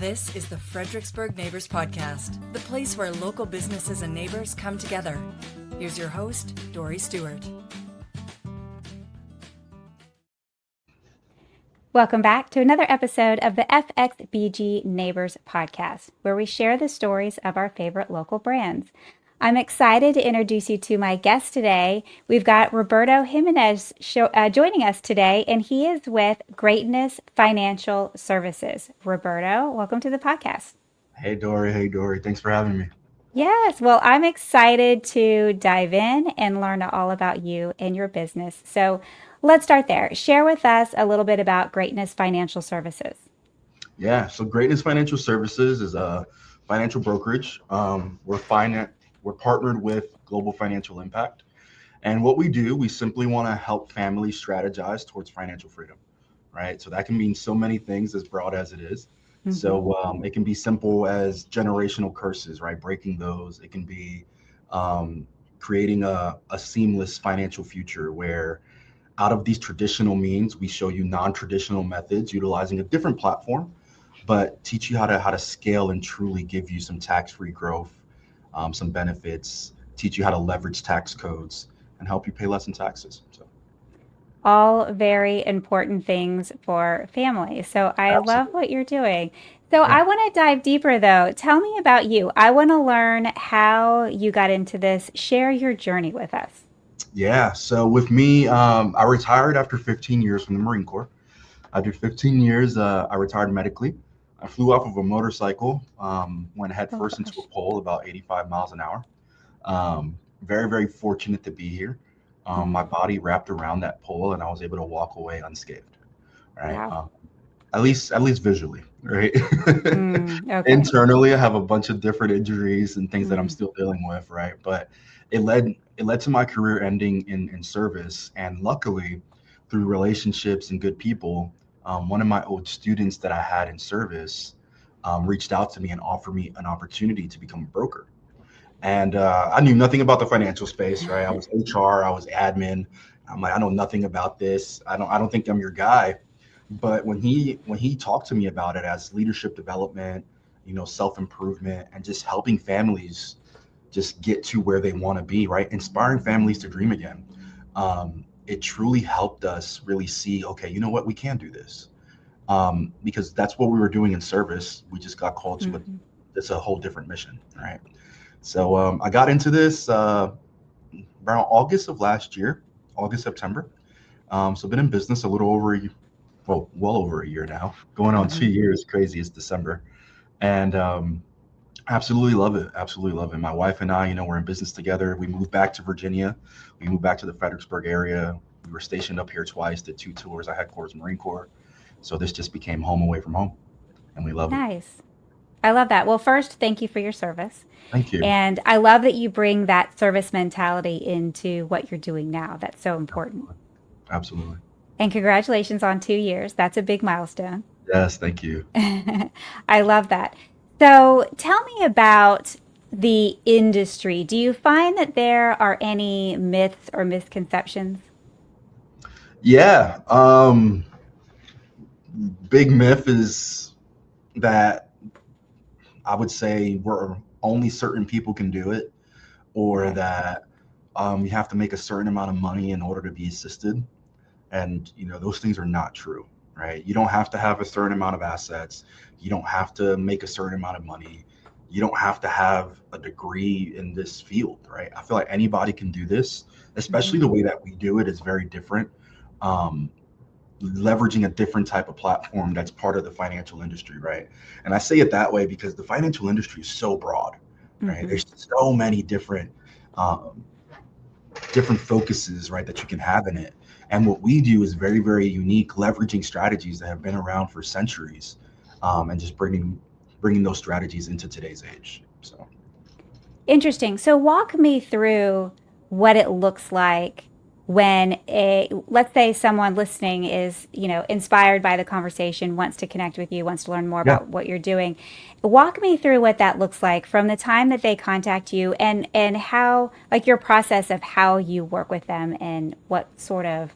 This is the Fredericksburg Neighbors Podcast, the place where local businesses and neighbors come together. Here's your host, Dory Stewart. Welcome back to another episode of the FXBG Neighbors Podcast, where we share the stories of our favorite local brands. I'm excited to introduce you to my guest today. We've got Roberto Jimenez joining us today, and he is with Greatness Financial Services. Roberto, welcome to the podcast. Hey, Dory. Hey, Dory. Thanks for having me. Yes, well, I'm excited to dive in and learn all about you and your business. So let's start there. Share with us a little bit about Greatness Financial Services. Yeah, so Greatness Financial Services is a financial brokerage. We're partnered with Global Financial Impact. And what we do, we simply want to help families strategize towards financial freedom, right? So that can mean so many things, as broad as it is. Mm-hmm. So it can be simple as generational curses, right? Breaking those. It can be creating a seamless financial future where out of these traditional means, we show you non-traditional methods utilizing a different platform, but teach you how to scale and truly give you some tax-free growth, some benefits, teach you how to leverage tax codes, and help you pay less in taxes. So, all very important things for families. So I absolutely. love what you're doing. So Yeah. I want to dive deeper though. Tell me about you. I want to learn how you got into this. Share your journey with us. Yeah. So with me, I retired after 15 years from the Marine Corps. After 15 years, I retired medically. I flew off of a motorcycle, went head first into a pole about 85 miles an hour. Very, very fortunate to be here. My body wrapped around that pole and I was able to walk away unscathed, right? Wow. At least visually, right? Okay. Internally, I have a bunch of different injuries and things that I'm still dealing with, right? But it led to my career ending in service. And luckily, through relationships and good people, one of my old students that I had in service reached out to me and offered me an opportunity to become a broker. And I knew nothing about the financial space, right? I was HR, I was admin. I'm like, I know nothing about this. I don't think I'm your guy. But when he talked to me about it as leadership development, self-improvement, and just helping families just get to where they want to be, right? Inspiring families to dream again. It truly helped us really see, okay, you know what, we can do this. Because that's what we were doing in service. We just got called to it's a whole different mission, right? So I got into this around August of last year, August, September. So been in business a little over, well over a year now, going on 2 years, crazy, it's December. And absolutely love it. Absolutely love it. My wife and I, we're in business together. We moved back to Virginia. We moved back to the Fredericksburg area. We were stationed up here twice, did 2 tours. I headquarters Marine Corps. So this just became home away from home. And we love it. Nice. I love that. Well, first, thank you for your service. Thank you. And I love that you bring that service mentality into what you're doing now. That's so important. Absolutely. And congratulations on 2 years. That's a big milestone. Yes, thank you. I love that. So tell me about the industry. Do you find that there are any myths or misconceptions? Yeah. Big myth is that I would say where only certain people can do it, or that you have to make a certain amount of money in order to be assisted. And, those things are not true, right? You don't have to have a certain amount of assets. You don't have to make a certain amount of money. You don't have to have a degree in this field, right? I feel like anybody can do this, especially the way that we do it is very different. Leveraging a different type of platform that's part of the financial industry, right? And I say it that way because the financial industry is so broad, right? There's so many different focuses, right, that you can have in it. And what we do is very, very unique, leveraging strategies that have been around for centuries, and just bringing those strategies into today's age. So interesting. So walk me through what it looks like when let's say someone listening is, inspired by the conversation, wants to connect with you, wants to learn more about what you're doing. Walk me through what that looks like from the time that they contact you and how, like your process of how you work with them and what sort of,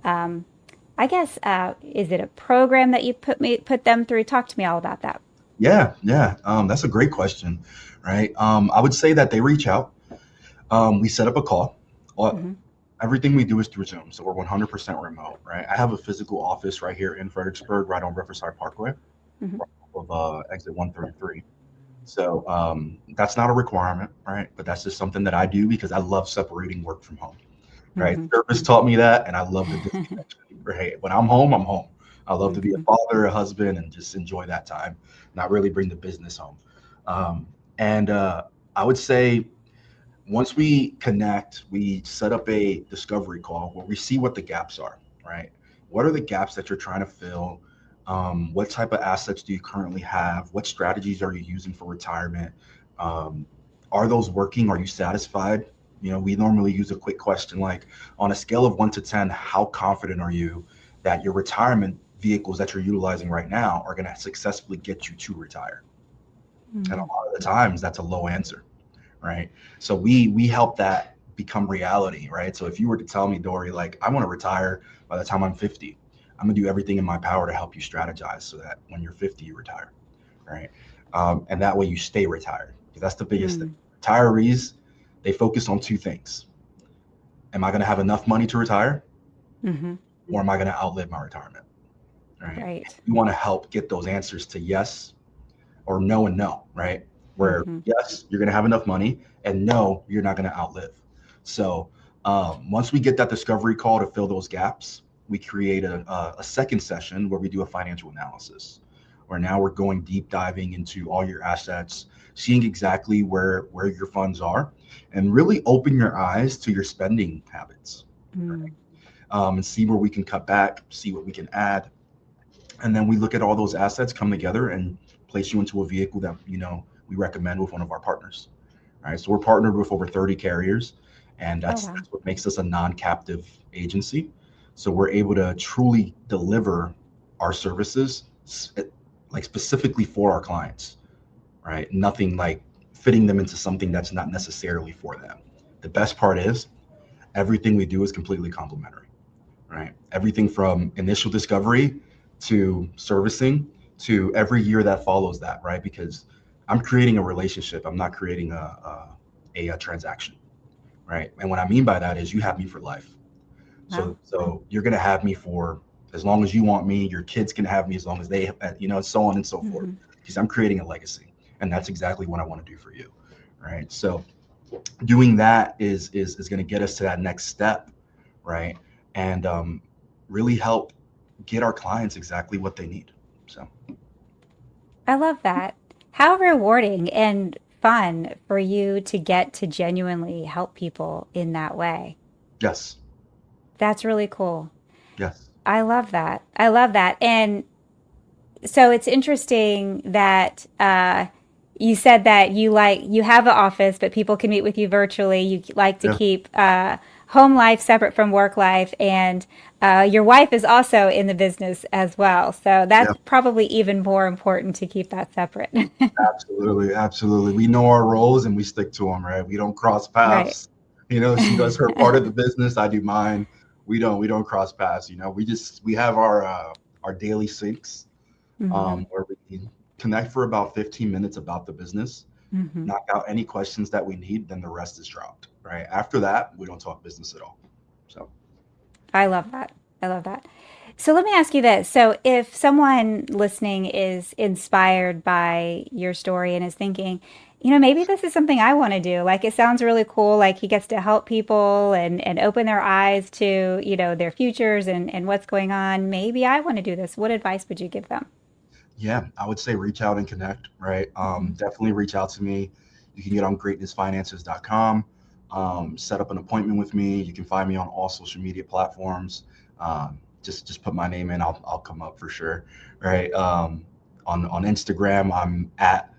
is it a program that you put them through? Talk to me all about that. Yeah. That's a great question, right? I would say that they reach out. We set up a call. Uh, Hmm. Everything we do is through Zoom, so we're 100% remote, right? I have a physical office right here in Fredericksburg, right on Riverside Parkway, Hmm. right off of exit 133. So that's not a requirement, right? But that's just something that I do because I love separating work from home, right? Hmm. Service taught me that, and I love the disconnection, right? When I'm home, I'm home. I love to be a Hmm. father, a husband, and just enjoy that time, not really bring the business home. And I would say once we connect, we set up a discovery call where we see what the gaps are, right? What are the gaps that you're trying to fill? What type of assets do you currently have? What strategies are you using for retirement? Um, are those working? Are you satisfied? We normally use a quick question like, on a scale of 1 to 10, how confident are you that your retirement vehicles that you're utilizing right now are going to successfully get you to retire? And a Hmm. lot of the times, that's a low answer, right? So we help that become reality, right? So if you were to tell me, Dory, like, I want to retire by the time I'm 50, I'm gonna do everything in my power to help you strategize so that when you're 50, you retire, right? And that way you stay retired. Because that's the biggest thing. Hmm. Retirees, they focus on two things. Am I gonna have enough money to retire, Hmm. or am I gonna outlive my retirement? Right? Right. You want to help get those answers to yes or no and no, right? Where Hmm. yes, you're going to have enough money, and no, you're not going to outlive. So once we get that discovery call to fill those gaps, we create a second session where we do a financial analysis, where now we're going deep diving into all your assets, seeing exactly where your funds are, and really open your eyes to your spending habits, Hmm. and see where we can cut back, see what we can add, and then we look at all those assets come together and place you into a vehicle that we recommend with one of our partners. All right, so we're partnered with over 30 carriers, and Oh, that's wow. that's what makes us a non-captive agency. So we're able to truly deliver our services like specifically for our clients, right? Nothing like fitting them into something that's not necessarily for them. The best part is everything we do is completely complementary, right? Everything from initial discovery to servicing to every year that follows that, right? Because I'm creating a relationship. I'm not creating a transaction, right? And what I mean by that is you have me for life. Wow. So you're gonna have me for as long as you want me. Your kids can have me as long as they, so on and so forth. Hmm. Because I'm creating a legacy, and that's exactly what I want to do for you, right? So doing that is going to get us to that next step, right? And really help get our clients exactly what they need. So I love that. How rewarding and fun for you to get to genuinely help people in that way. yes, That's really cool. yes, I love that. I love that. And so it's interesting that you said that you have an office, but people can meet with you virtually. You like to yeah, keep home life separate from work life, and your wife is also in the business as well. So yeah, that's probably even more important to keep that separate. absolutely, absolutely. We know our roles and we stick to them, right? We don't cross Right. paths. She does her part of the business, I do mine. We don't cross paths. We have our daily syncs, Hmm. where we connect for about 15 minutes about the business, Hmm. knock out any questions that we need, then the rest is dropped. Right after that, we don't talk business at all. So I love that. I love that. So let me ask you this. So if someone listening is inspired by your story and is thinking, maybe this is something I want to do. Like it sounds really cool. Like he gets to help people and open their eyes to, their futures and what's going on. Maybe I want to do this. What advice would you give them? yeah, I would say reach out and connect. Right, Hmm. definitely reach out to me. You can get on greatnessfinances.com. Set up an appointment with me. You can find me on all social media platforms. Just put my name in. I'll come up for sure. Right. On Instagram, I'm at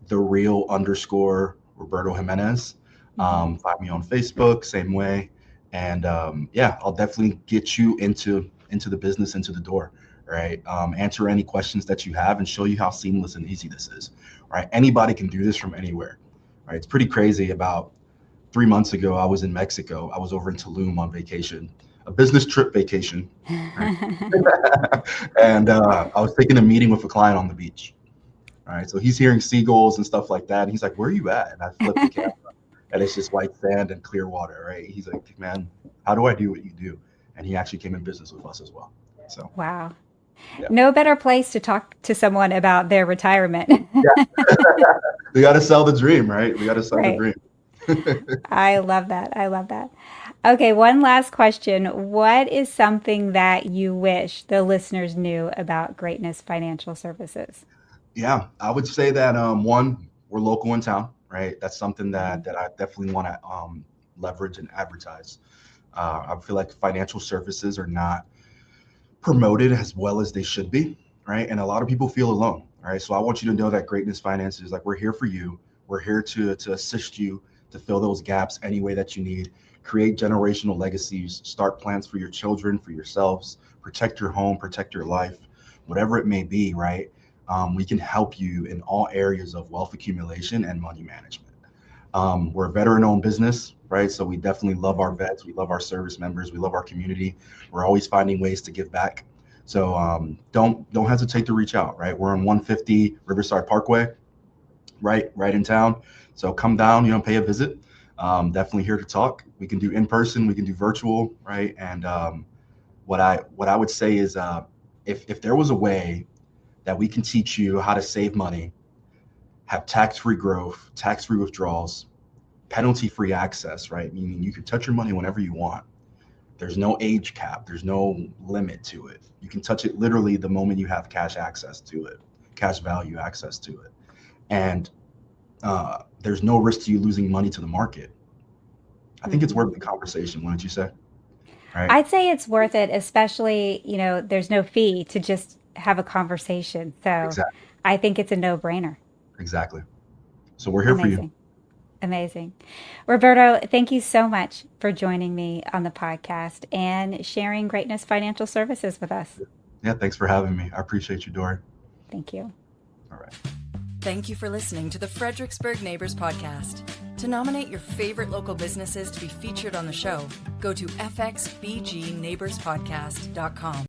the real underscore Roberto Jimenez. Hmm. Find me on Facebook, same way. And yeah, I'll definitely get you into the business, into the door. Right. Answer any questions that you have and show you how seamless and easy this is. Right. Anybody can do this from anywhere. Right. It's pretty crazy. About 3 months ago, I was in Mexico. I was over in Tulum on vacation, a business trip vacation. Right. And I was taking a meeting with a client on the beach. right? So he's hearing seagulls and stuff like that. And he's like, "Where are you at?" And I flip the camera, and it's just white sand and clear water, right? He's like, "Man, how do I do what you do?" And he actually came in business with us as well. So Wow. yeah, No better place to talk to someone about their retirement. yeah. We got to sell the dream, right? We got to sell the Right. dream. I love that. I love that. Okay, one last question. What is something that you wish the listeners knew about Greatness Financial Services? Yeah, I would say that one, we're local in town, right? That's something Mhm. that I definitely want to leverage and advertise. I feel like financial services are not promoted as well as they should be, right? And a lot of people feel alone, right? So I want you to know that Greatness Finance is like, we're here for you. We're here to assist you to fill those gaps any way that you need, create generational legacies, start plans for your children, for yourselves, protect your home, protect your life, whatever it may be, right? We can help you in all areas of wealth accumulation and money management. We're a veteran-owned business, right? So we definitely love our vets. We love our service members. We love our community. We're always finding ways to give back. So don't hesitate to reach out, right? We're on 150 Riverside Parkway, right in town. So come down, pay a visit. Definitely here to talk. We can do in person. We can do virtual, right? And what I would say is, if there was a way that we can teach you how to save money, have tax-free growth, tax-free withdrawals, penalty-free access, right? Meaning you can touch your money whenever you want. There's no age cap. There's no limit to it. You can touch it literally the moment you have cash access to it, cash value access to it. And there's no risk to you losing money to the market. I think it's Mhm. worth the conversation, wouldn't you say? Right? I'd say it's worth it, especially, there's no fee to just have a conversation. So Exactly. I think it's a no-brainer. Exactly. So we're here for you. Amazing. Amazing. Roberto, thank you so much for joining me on the podcast and sharing Greatness Financial Services with us. Yeah, thanks for having me. I appreciate you, Dory. Thank you. All right. Thank you for listening to the Fredericksburg Neighbors Podcast. To nominate your favorite local businesses to be featured on the show, go to fxbgneighborspodcast.com.